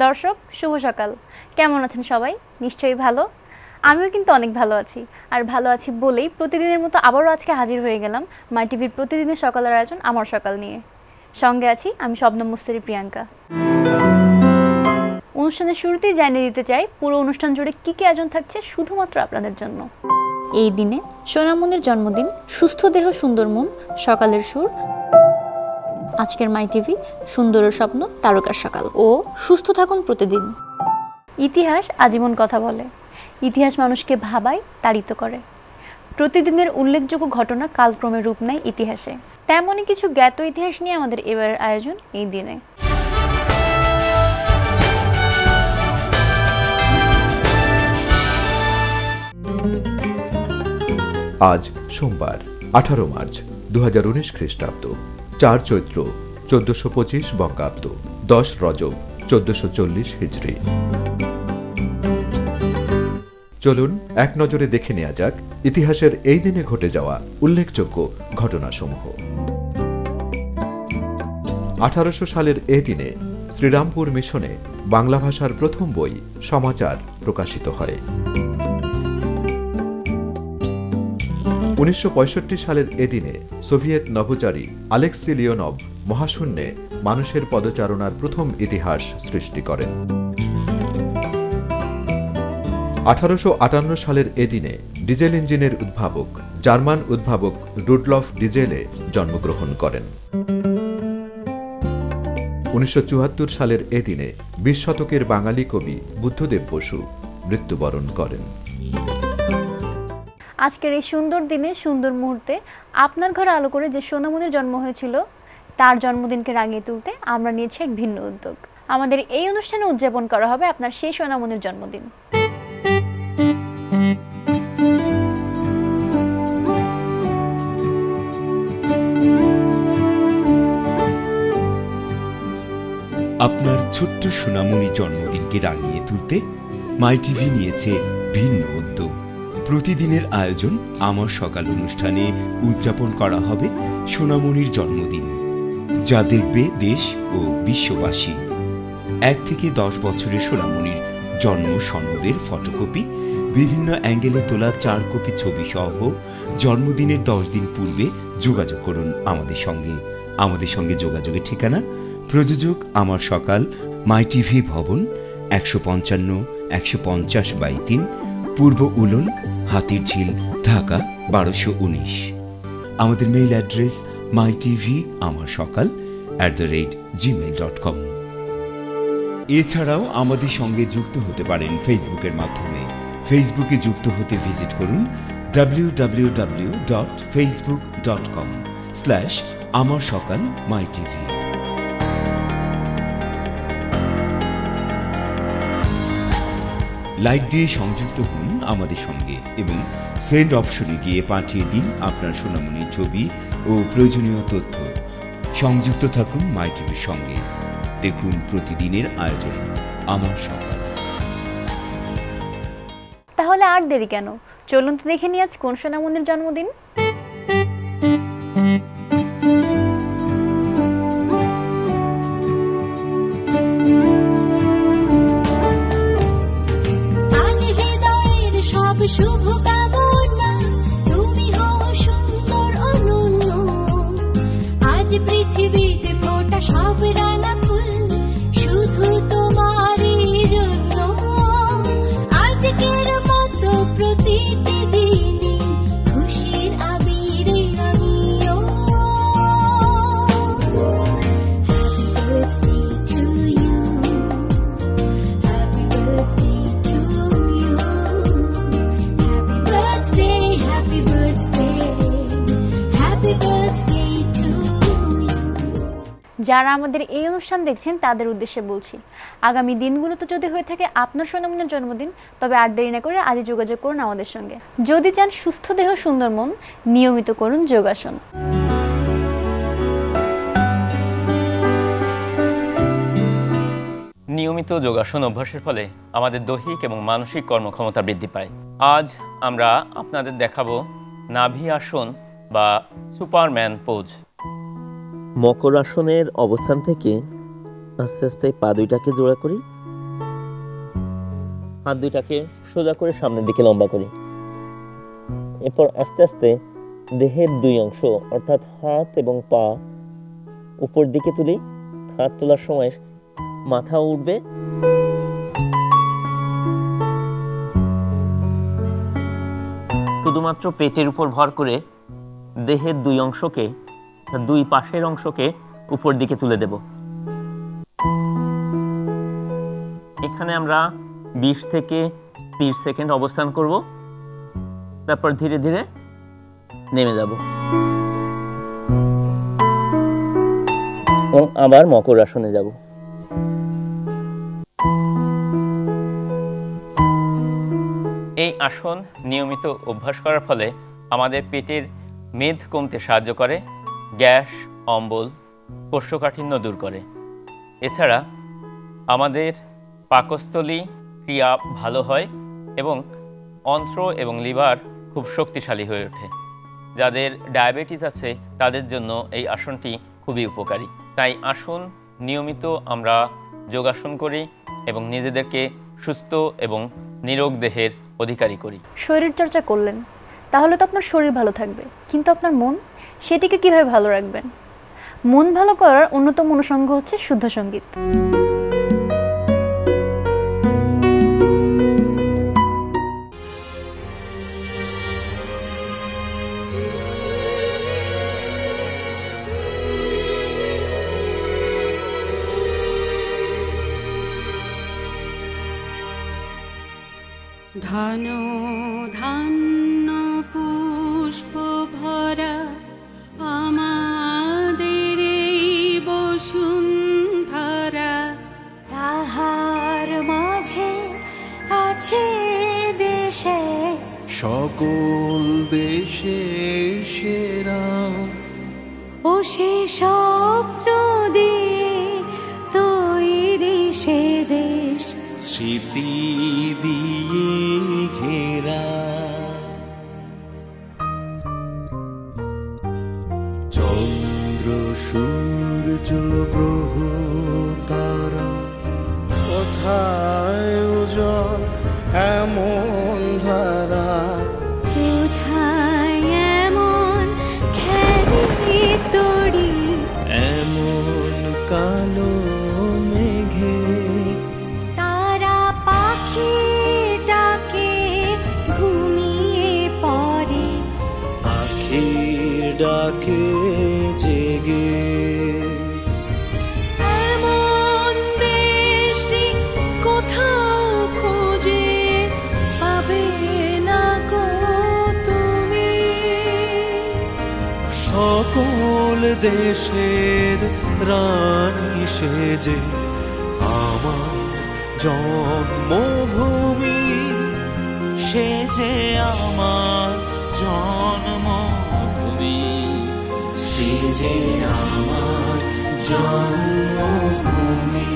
দর্শক শুভ সকাল। কেমন আছেন সবাই? নিশ্চয়ই ভালো। আমিও কিন্তু অনেক ভালো আছি। আর ভালো আছি বলেই প্রতিদিনের মতো আবারও আজকে হাজির হয়ে গেলাম মাই টিভির প্রতিদিনের সকালের আয়োজন আমার সকাল নিয়ে। সঙ্গে আছি আমি শবনম মুস্তারি প্রিয়াঙ্কা। অনুষ্ঠানের শুরুতেই জানিয়ে দিতে চাই পুরো অনুষ্ঠান জুড়ে কী কী আয়োজন থাকছে শুধুমাত্র আপনাদের জন্য। এই দিনে সোনামনির জন্মদিন, সুস্থ দেহ সুন্দর মন, সকালের সুর, আজকের মাই টিভি, সুন্দরের স্বপ্ন, তারকার সকাল ও সুস্থ থাকুন প্রতিদিন। ইতিহাস আজীবন কথা বলে, ইতিহাস মানুষকে ভাবায়, তাড়িত করে। প্রতিদিনের উল্লেখযোগ্য ঘটনা কালক্রমে রূপ নেয় ইতিহাসে। তেমনই কিছু জ্ঞাত ইতিহাস নিয়ে আমাদের এবারের আয়োজন এই দিনে। আজ সোমবার 18 মার্চ 2019 খ্রিস্টাব্দ, 4 চৈত্র 1425 বঙ্গাব্দ, 10 রজব 1440 হিজরি। চলুন এক নজরে দেখে নেওয়া যাক ইতিহাসের এই দিনে ঘটে যাওয়া উল্লেখযোগ্য ঘটনাসমূহ। 1800 সালের এই দিনে শ্রীরামপুর মিশনে বাংলা ভাষার প্রথম বই সমাচার প্রকাশিত হয়। 1965 সালের এদিনে সোভিয়েত নভোচারী আলেক্সি লিওনভ মহাশূন্যে মানুষের পদচারণার প্রথম ইতিহাস সৃষ্টি করেন। 1858 সালের এদিনে ডিজেল ইঞ্জিনের উদ্ভাবক জার্মান উদ্ভাবক রুডলফ ডিজেলে জন্মগ্রহণ করেন। 1974 সালের এদিনে 20 শতকের বাঙালি কবি বুদ্ধদেব বসু মৃত্যুবরণ করেন। আজকের এই সুন্দর দিনে, সুন্দর মুহূর্তে আপনার ঘরে আলো করে যে সোনামনির জন্ম হয়েছিল তার জন্মদিনকে রাঙিয়ে তুলতে আমরা নিয়েছি এক ভিন্ন উদ্যোগ। আমাদের এই অনুষ্ঠানে উদযাপন করা হবে আপনার সেই সোনামনির জন্মদিন। আপনার ছোট্ট সোনামনি জন্মদিনকে রাঙিয়ে তুলতে মাই টিভি নিয়েছে ভিন্ন উদ্যোগ। প্রতিদিনের আয়োজন আমার সকাল অনুষ্ঠানে উদযাপন করা হবে সোনামনির জন্মদিন, যা দেখবে দেশ ও বিশ্ববাসী। 1 থেকে 10 বছরের সোনামনির জন্ম সনদের ফটোকপি, বিভিন্ন অ্যাঙ্গেলে তোলা 4 কপি ছবি সহ জন্মদিনের 10 দিন পূর্বে যোগাযোগ করুন আমাদের সঙ্গে যোগাযোগের ঠিকানা প্রযোজক আমার সকাল, মাই টিভি ভবন, 155-150/3, পূর্ব উলন, হাতিরঝিল, ঢাকা 1219। আমাদের মেইল অ্যাড্রেস mytvamarshakal@gmail.com। এছাড়াও আমাদের সঙ্গে যুক্ত হতে পারেন ফেসবুকের মাধ্যমে। ফেসবুকে যুক্ত হতে ভিজিট করুন www.facebook.com/amarshakalmytv। লাইক দিয়ে সংযুক্ত হন আমাদের সঙ্গে এবং সেন্ড অপশনে গিয়ে পাঠিয়ে দিন আপনার সোনামনির ছবি ও প্রয়োজনীয় তথ্য। সংযুক্ত থাকুন মাই টিভির সঙ্গে। দেখুন প্রতিদিনের আয়োজন আমার সকাল। তাহলে আর দেরি কেন, চলুন তো দেখে নিই আজ কোন সোনামনির জন্মদিন। শুভ কামনা, তুমি হও সুন্দর অনন্য। আজ পৃথিবীতে ফোটা সব রাঙা ফুল শুধু তোমারই জন্য। আজকের মতো প্রতিটি দিনে খুশির আবিরে রাঙিও। Happy birthday to you. যারা আমাদের এই অনুষ্ঠান দেখছেন তাদের উদ্দেশ্যে বলছি, আগামী দিনগুলোতে যদি হয়ে থাকে আপনার সোনামনির জন্মদিন, তবে আর দেরি না করে আজই যোগাযোগ করুন আমাদের সঙ্গে। যদি চান সুস্থ দেহ সুন্দর মন, নিয়মিত করুন যোগাসন। নিয়মিত যোগাসন অভ্যাসের ফলে আমাদের দৈহিক এবং মানসিক কর্মক্ষমতা বৃদ্ধি পায়। আজ আমরা আপনাদের দেখাবো নাভি আসন বা সুপারম্যান পোজ। মকর আসনের অবস্থান থেকে আস্তে আস্তে পা দুইটাকে জোড়া করি, হাত দুইটাকে সোজা করে সামনের দিকে লম্বা করি। এরপর আস্তে আস্তে দেহের দুই অংশ অর্থাৎ হাত এবং পা উপর দিকে তুলি। হাত তোলার সময় মাথা উঠবে, শুধুমাত্র পেটের উপর ভর করে দেহের দুই অংশকে, দুই পাশের অংশকে উপর দিকে তুলে দেব। এখানে আমরা 20 থেকে 30 সেকেন্ড অবস্থান করব, তারপর ধীরে ধীরে নেমে যাব এবং আবার মকর আসনে যাব। এই আসন নিয়মিত অভ্যাস করার ফলে আমাদের পেটের মেদ কমতে সাহায্য করে, গ্যাস, অম্বল, কোষ্ঠকাঠিন্য দূর করে। এছাড়া আমাদের পাকস্থলী ক্রিয়া ভালো হয় এবং অন্ত্র এবং লিভার খুব শক্তিশালী হয়ে ওঠে। যাদের ডায়াবেটিস আছে তাদের জন্য এই আসনটি খুবই উপকারী। তাই আসুন নিয়মিত আমরা যোগাসন করি এবং নিজেদেরকে সুস্থ এবং নিরোগ দেহের অধিকারী করি। শরীর চর্চা করলেন, তাহলে তো আপনার শরীর ভালো থাকবে, কিন্তু আপনার মন, সেটিকে কিভাবে ভালো রাখবেন? মন ভালো করার অন্যতম অনুষঙ্গ হচ্ছে শুদ্ধ সঙ্গীত। ধন ধান্য পুষ্প ভরা আমাদের এই বসুন্ধরা, তাহার মাঝে আছে দেশে সকল দেশে সেরা, ও সে স্বপ্ন দিয়ে তৈরি সে দেশ, স্মৃতি দিয়ে ঘেরা। চন্দ্র সূর্য গ্রহ তারা, কোথায় উজ্জ্বল এমন ধারা, কোথায় এমন খেলি তড়ি, এমন কালো মেঘে তারা পাখিটাকে ঘুমিয়ে পড়ে, আখির ডাকে জেগে। এমন দেশটি কোথাও খুঁজে পাবে না গো তুমি, সকল দেশের রানী সেজে আমার জন্মভূমি, সেজে আমার জন্মভূমি, সেজে আমার জন্মভূমি।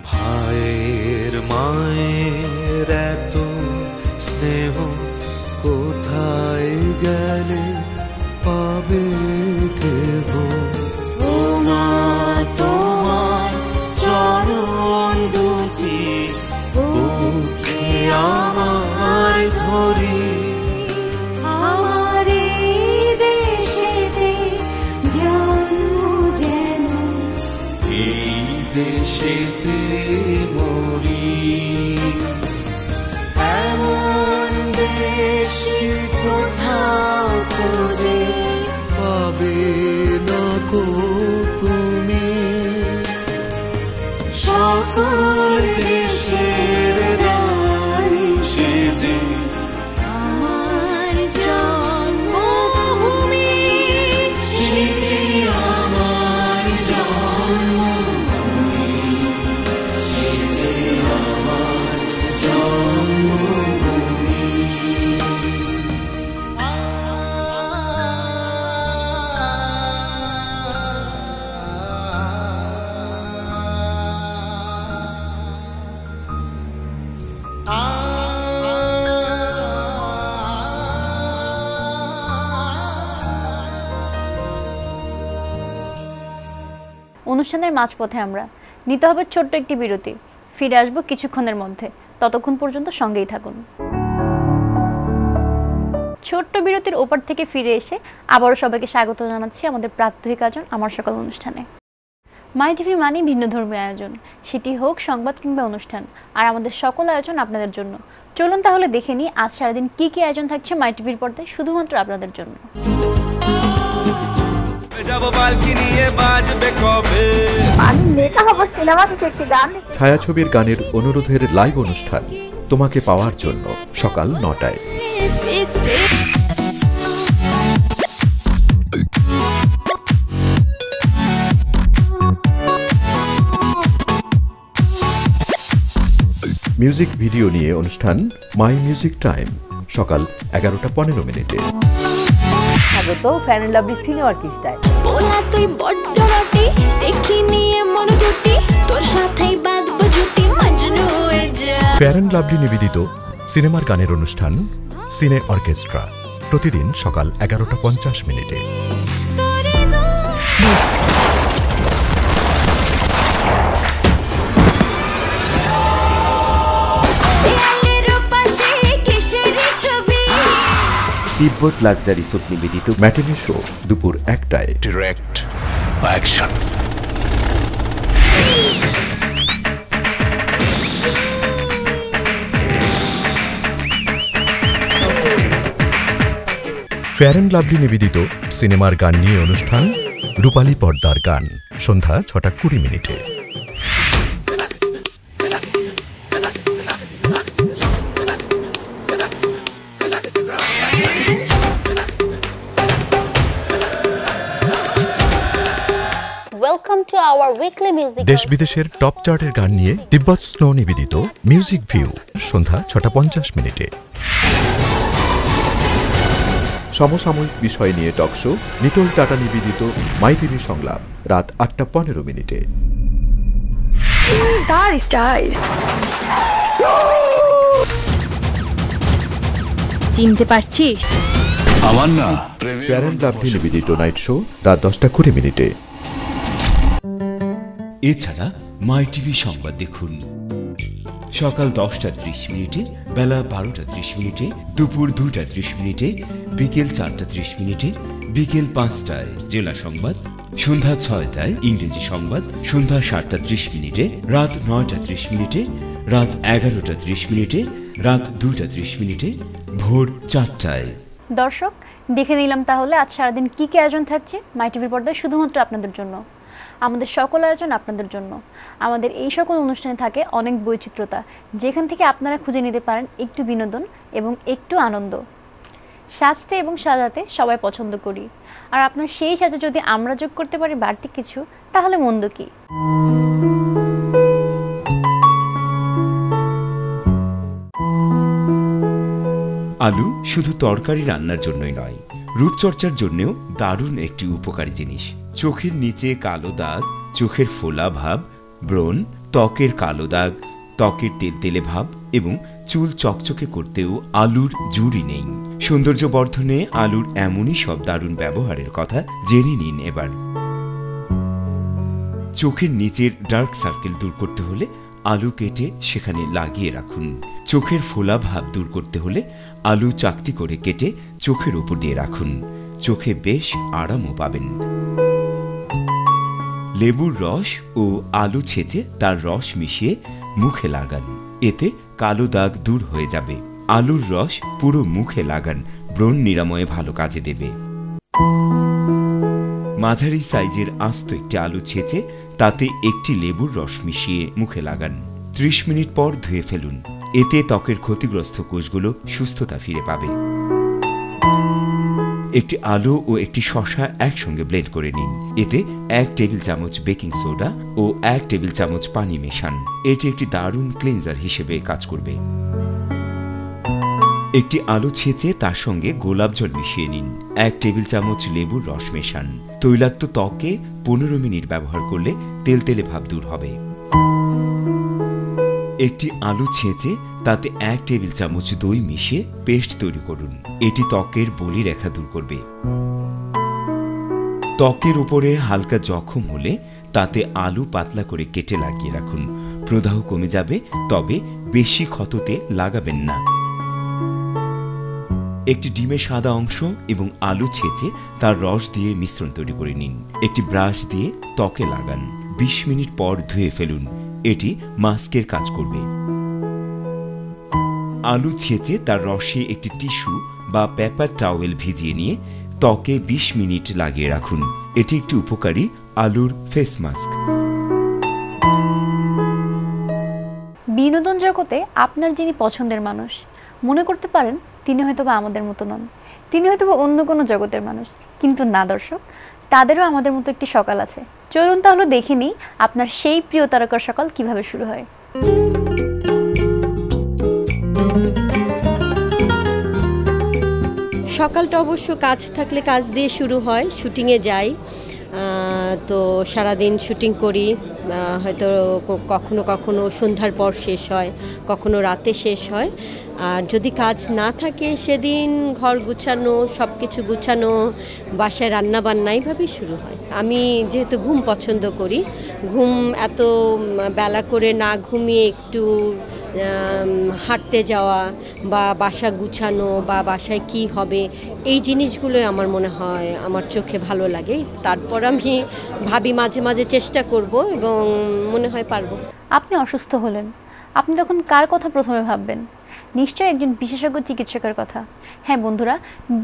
ভাইয়ের মায়ের এত স্নেহ কোথায় গেলে পাবে কেহ, ও মা তোমার চরণ দুটি বুকে আমার ধরি, আমার এই দেশেতে জন্ম যেন এই দেশেতে মরি, এমন দেশটি কোথাও খুঁজে পাবে না কো তুমি, সকল দেশের রানী সেজে আমার জন্মভূমি, সেজে আমার জন্মভূমি, সেজে আমার জন্মভূমি। অনুষ্ঠানের মাঝপথে আমরা নিতে হবে ছোট্ট একটি বিরতি। ফিরে আসবো কিছুক্ষণের মধ্যে, ততক্ষণ পর্যন্ত সঙ্গেই থাকুন। ছোট্ট বিরতির ওপার থেকে ফিরে এসে আবারও সবাইকে স্বাগত জানাচ্ছি আমাদের প্রাত্যহিক আয়োজন আমার সকাল অনুষ্ঠানে। মাই টিভি মানে ভিন্ন ধর্মীয় আয়োজন, সেটি হোক সংবাদ কিংবা অনুষ্ঠান, আর আমাদের সকল আয়োজন আপনাদের জন্য। চলুন তাহলে দেখে নিই আজ সারাদিন কি কি আয়োজন থাকছে মাই টিভির পর্দায় শুধুমাত্র আপনাদের জন্য। ছায়াছবির গানের অনুরোধের লাইভ অনুষ্ঠান তোমাকে পাওয়ার জন্য সকাল 9টায়। মিউজিক ভিডিও নিয়ে অনুষ্ঠান মাই মিউজিক টাইম সকাল 11:15। স্বাগত ফ্যান এন্ড লাভলি সিনে অর্কেস্ট্রায়। বলা তুই বড্ড রটি দেখি নিয়ে মন জুটি তোর সাথেই বাঁধবো জুটি মজনু হয়ে যা। ফেয়ার অ্যান্ড লাভলি নিবেদিত সিনেমার গানের অনুষ্ঠান সিনে অর্কেস্ট্রা প্রতিদিন সকাল 11:50। তিব্বত লাক্সারি সুপ নিবেদিত ম্যাটিনি শো দুপুর 1টায়। Direct action. Fair and lovely নিবেদিত সিনেমার গান নিয়ে অনুষ্ঠান রূপালী পর্দার গান সন্ধ্যা 6:20। দেশ বিদেশের টপ চার্টের গান নিয়ে তিব্বত স্নো নিবেদিত মিউজিক ভিউ সন্ধ্যা 6:50। সমসাময়িক বিষয় নিয়ে টক শো নিটোল টাটা নিবেদিত মাই টিভি সংলাপ রাত 8:15। তার স্টাইল চিনতে পারছিস? আমার না ফেয়ার অ্যান্ড লাভলি নিবেদিত নাইট শো রাত 10:20। এছাড়া মাই টিভি সংবাদ দেখুন সকাল 10:30, বেলা 12:30, দুপুর 2:30, বিকেল 4:30, বিকেল 5টায় জেলা সংবাদ, সন্ধ্যা 6টায় ইংরেজি সংবাদ, সন্ধ্যা 7:30, রাত 9:30, রাত 11:30, রাত 2:30, ভোর 4টায়। দর্শক, দেখে নিলাম তাহলে আজ সারাদিন কি কি আয়োজন থাকছে মাই টিভির পর্দায় শুধুমাত্র আপনাদের জন্য। আমাদের সকল আয়োজন আপনাদের জন্য। আমাদের এই সকল অনুষ্ঠানে থাকে অনেক বৈচিত্র্যতা, যেখান থেকে আপনারা খুঁজে নিতে পারেন একটু বিনোদন এবং একটু আনন্দ। সাজতে এবং সাজাতে সবাই পছন্দ করি, আর আপনার সেই সাজে যদি আমরা যোগ করতে পারি বাড়তি কিছু, তাহলে মন্দ কি? আলু শুধু তরকারি রান্নার জন্যই নয়, রূপচর্চার জন্যও দারুণ একটি উপকারী জিনিস। চোখের নিচে কালো দাগ, চোখের ফোলা ভাব, ব্রণ, ত্বকের কালো দাগ, ত্বকের তেলতেলে ভাব এবং চুল চকচকে করতেও আলুর জুড়ি নেই। সৌন্দর্য বর্ধনে আলুর এমনই সব দারুণ ব্যবহারের কথা জেনে নিন এবার। চোখের নিচের ডার্ক সার্কেল দূর করতে হলে আলু কেটে সেখানে লাগিয়ে রাখুন। চোখের ফোলা ভাব দূর করতে হলে আলু চাকতি করে কেটে চোখের উপর দিয়ে রাখুন। চোখে বেশ আরামও পাবেন। লেবুর রস ও আলু ছেঁচে তার রস মিশিয়ে মুখে লাগান, এতে কালো দাগ দূর হয়ে যাবে। আলুর রস পুরো মুখে লাগান, ব্রণ নিরাময়ে ভালো কাজে দেবে। মাঝারি সাইজের আস্ত একটি আলু ছেঁচে তাতে একটি লেবুর রস মিশিয়ে মুখে লাগান। 30 মিনিট পর ধুয়ে ফেলুন, এতে ত্বকের ক্ষতিগ্রস্ত কোষগুলো সুস্থতা ফিরে পাবে। একটি আলু ও একটি শসা একসঙ্গে ব্লেন্ড করে নিন, এতে 1 টেবিল চামচ বেকিং সোডা ও 1 টেবিল চামচ পানি মেশান। এটি একটি দারুণ ক্লিনজার হিসেবে কাজ করবে। একটি আলু ছেঁচে তার সঙ্গে গোলাপ জল মিশিয়ে নিন, 1 টেবিল চামচ লেবুর রস মেশান। তৈলাক্ত ত্বকে 15 মিনিট ব্যবহার করলে তেলতেলে ভাব দূর হবে। একটি আলু ছেঁচে তাতে 1 টেবিল চামচ দই মিশিয়ে পেস্ট তৈরি করুন, এটি ত্বকের বলি রেখা দূর করবে। ত্বকের উপরে হালকা জখম হলে তাতে আলু পাতলা করে কেটে লাগিয়ে রাখুন। প্রদাহ কমে যাবে, তবে বেশি ক্ষততে লাগাবেন না। একটি ডিমের সাদা অংশ এবং আলু ছেঁচে তার রস দিয়ে মিশ্রণ তৈরি করে নিন। একটি ব্রাশ দিয়ে ত্বকে লাগান। 20 মিনিট পর ধুয়ে ফেলুন। এটি মাস্কের কাজ করবে। আলু ছেঁচে তার রসে একটি টিস্যু বা পেপার টাওয়েল ভিজিয়ে নিয়ে ত্বকে 20 মিনিট লাগিয়ে রাখুন। এটি একটি উপকারী আলুর ফেস মাস্ক। বিনোদন জগতে আপনার যিনি পছন্দের মানুষ, মনে করতে পারেন তিনি হয়তোবা আমাদের মতো নন, তিনি হয়তোবা অন্য কোনো জগতের মানুষ, কিন্তু না দর্শক, তাদেরও আমাদের মতো একটি সকাল আছে। চলুন তাহলে দেখে নিই আপনার সেই প্রিয় তারকার সকাল কিভাবে শুরু হয়। সকালটা অবশ্য কাজ থাকলে কাজ দিয়ে শুরু হয়। শুটিংয়ে যাই, তো সারাদিন শুটিং করি। হয়তো কখনো কখনো সন্ধ্যার পর শেষ হয়, কখনো রাতে শেষ হয়। আর যদি কাজ না থাকে সেদিন ঘর গুছানো, সব কিছু গুছানো, বাসায় রান্নাবান্না এইভাবেই শুরু হয়। আমি যেহেতু ঘুম পছন্দ করি, ঘুম এত বেলা করে না ঘুমিয়ে একটু হাঁটতে যাওয়া বা বাসা গুছানো বা বাসায় কি হবে, এই জিনিসগুলোই আমার মনে হয় আমার চোখে ভালো লাগে। তারপর আমি ভাবি মাঝে মাঝে চেষ্টা করব এবং মনে হয় পারবো। আপনি অসুস্থ হলেন, আপনি তখন কার কথা প্রথমে ভাববেন? নিশ্চয়ই একজন বিশেষজ্ঞ চিকিৎসকের কথা। হ্যাঁ বন্ধুরা,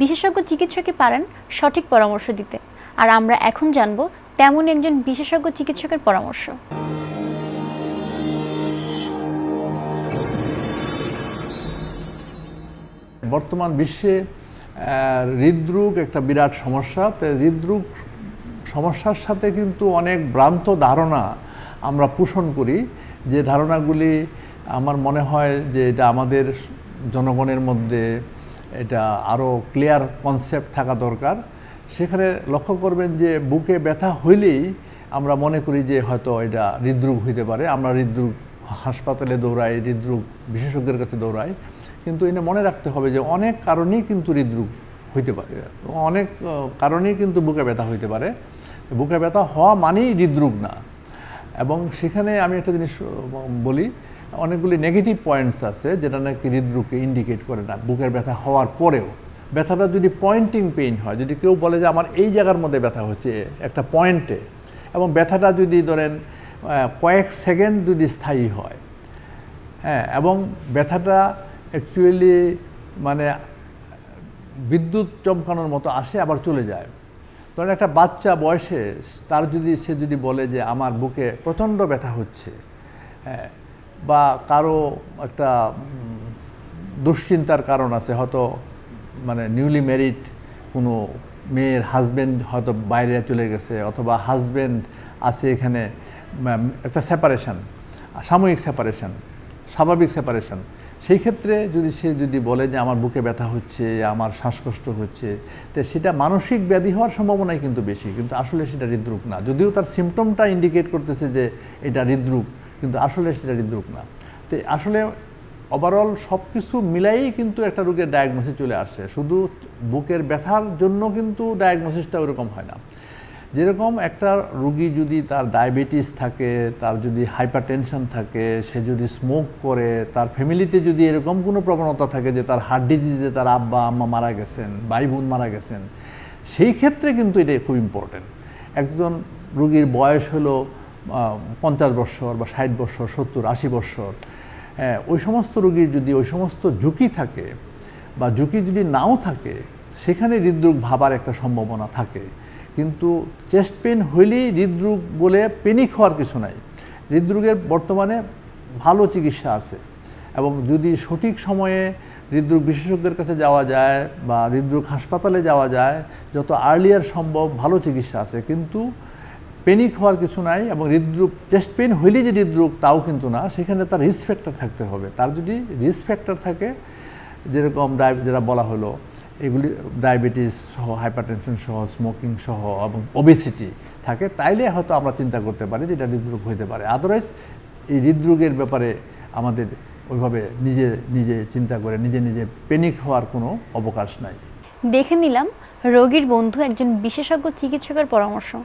বিশেষজ্ঞ চিকিৎসকই পারেন সঠিক পরামর্শ দিতে। আর আমরা এখন জানব তেমন একজন বিশেষজ্ঞ চিকিৎসকের পরামর্শ। বর্তমান বিশ্বে হৃদরোগ একটা বিরাট সমস্যা। তো হৃদরোগ সমস্যার সাথে কিন্তু অনেক ভ্রান্ত ধারণা আমরা পোষণ করি, যে ধারণাগুলি আমার মনে হয় যে এটা আমাদের জনগণের মধ্যে এটা আরও ক্লিয়ার কনসেপ্ট থাকা দরকার। সেখানে লক্ষ্য করবেন যে বুকে ব্যথা হইলেই আমরা মনে করি যে হয়তো এটা হৃদরোগ হইতে পারে। আমরা হৃদরোগ হাসপাতালে দৌড়াই, হৃদরোগ বিশেষজ্ঞের কাছে দৌড়াই, কিন্তু এনে মনে রাখতে হবে যে অনেক কারণেই কিন্তু হৃদরোগ হইতে পারে, অনেক কারণেই কিন্তু বুকে ব্যথা হইতে পারে। বুকে ব্যথা হওয়া মানেই হৃদরোগ না। এবং সেখানে আমি একটা জিনিস বলি, অনেকগুলি নেগেটিভ পয়েন্টস আছে যেটা নাকি হৃদরোগকে ইন্ডিকেট করে না। বুকের ব্যথা হওয়ার পরেও ব্যথাটা যদি পয়েন্টিং পেইন হয়, যদি কেউ বলে যে আমার এই জায়গার মধ্যে ব্যথা হচ্ছে একটা পয়েন্টে, এবং ব্যথাটা যদি ধরেন কয়েক সেকেন্ড যদি স্থায়ী হয়, হ্যাঁ, এবং ব্যথাটা অ্যাকচুয়ালি মানে বিদ্যুৎ চমকানোর মতো আসে আবার চলে যায়। ধরেন একটা বাচ্চা বয়সে সে যদি বলে যে আমার বুকে প্রচণ্ড ব্যথা হচ্ছে, হ্যাঁ, বা কারো একটা দুশ্চিন্তার কারণ আছে, হয়তো মানে নিউলি ম্যারিড কোনো মেয়ের হাজব্যান্ড হয়তো বাইরে চলে গেছে, অথবা হাজব্যান্ড আছে এখানে, একটা সেপারেশন, সাময়িক সেপারেশন, স্বাভাবিক সেপারেশন, সেই ক্ষেত্রে সে যদি বলে যে আমার বুকে ব্যথা হচ্ছে, আমার শ্বাসকষ্ট হচ্ছে, তো সেটা মানসিক ব্যাধি হওয়ার সম্ভাবনাই কিন্তু বেশি, কিন্তু আসলে সেটা হৃদরোগ না। যদিও তার সিমটমটা ইন্ডিকেট করতেছে যে এটা হৃদরোগ, কিন্তু আসলে সেটা হৃদরোগ না। তো আসলে ওভারঅল সব কিছু মিলাই কিন্তু একটা রোগের ডায়াগনোসিস চলে আসে। শুধু বুকের ব্যথার জন্য কিন্তু ডায়াগনোসিসটা ওরকম হয় না। যেরকম একটা রোগী যদি তার ডায়াবেটিস থাকে, তার যদি হাইপারটেনশন থাকে, সে যদি স্মোক করে, তার ফ্যামিলিতে যদি এরকম কোনো প্রবণতা থাকে যে তার হার্ট ডিজিজে তার আব্বা আম্মা মারা গেছেন, ভাই বোন মারা গেছেন, সেই ক্ষেত্রে কিন্তু এটা খুব ইম্পর্টেন্ট। একজন রোগীর বয়স হলো 50 বছর বা 60 বছর, 70, 80 বছর, ওই সমস্ত রোগীর যদি ওই সমস্ত ঝুঁকি থাকে বা ঝুঁকি যদি নাও থাকে, সেখানে হৃদরোগ ভাবার একটা সম্ভাবনা থাকে। কিন্তু চেস্ট পেন হইলেই হৃদরোগ বলে পেনিক হওয়ার কিছু নাই। হৃদরোগের বর্তমানে ভালো চিকিৎসা আছে, এবং যদি সঠিক সময়ে হৃদরোগ বিশেষজ্ঞের কাছে যাওয়া যায় বা হৃদরোগ হাসপাতালে যাওয়া যায়, যত আর্লিয়ার সম্ভব ভালো চিকিৎসা আছে। কিন্তু পেনিক হওয়ার কিছু নাই, এবং হৃদরোগ চেস্ট পেন হইলেই যে হৃদরোগ তাও কিন্তু না, সেখানে তার রিস্ক ফ্যাক্টর থাকতে হবে। তার যদি রিস্ক ফ্যাক্টর থাকে, যেরকম যেটা বলা হলো, এগুলি ডায়াবেটিস সহ, হাইপারটেনশন সহ, স্মোকিং সহ এবং ওবেসিটি থাকে, তাইলে হয়তো আমরা চিন্তা করতে পারি যে এটা হৃদরোগ হইতে পারে। আদারওয়াইজ এই হৃদরোগের ব্যাপারে আমাদের ওইভাবে নিজে চিন্তা করে নিজে পেনিক হওয়ার কোনো অবকাশ নাই। দেখে নিলাম রোগীর বন্ধু একজন বিশেষজ্ঞ চিকিৎসকের পরামর্শ।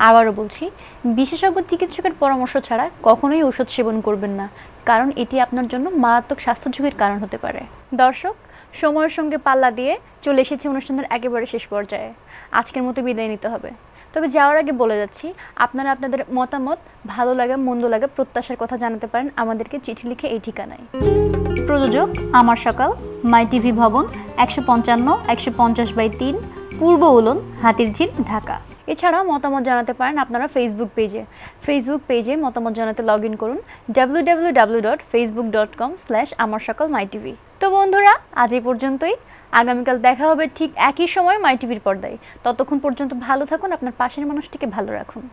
আবারও বলছি, বিশেষজ্ঞ চিকিৎসকের পরামর্শ ছাড়া কখনোই ওষুধ সেবন করবেন না, কারণ এটি আপনার জন্য মারাত্মক স্বাস্থ্য ঝুঁকির কারণ হতে পারে। দর্শক, সময়ের সঙ্গে পাল্লা দিয়ে চলে এসেছে অনুষ্ঠানের একেবারে শেষ পর্যায়ে। আজকের মতো বিদায় নিতে হবে। তবে যাওয়ার আগে বলে যাচ্ছি, আপনারা আপনাদের মতামত, ভালো লাগা মন্দ লাগা, প্রত্যাশার কথা জানাতে পারেন আমাদেরকে চিঠি লিখে এই ঠিকানায়। প্রযোজক আমার সকাল, মাই টিভি ভবন, 155/150/3, পূর্ব উলন, হাতিরঝিল, ঢাকা। এছাড়াও মতামত জানাতে পারেন আপনারা ফেসবুক পেজে মতামত জানাতে লগ ইন করুন www.facebook.com/amarsakal-mytv। তো বন্ধুরা, আজ এই পর্যন্তই। আগামীকাল দেখা হবে ঠিক একই সময় মাই টিভির পর্দায়। ততক্ষণ পর্যন্ত ভালো থাকুন, আপনার পাশের মানুষটিকে ভালো রাখুন।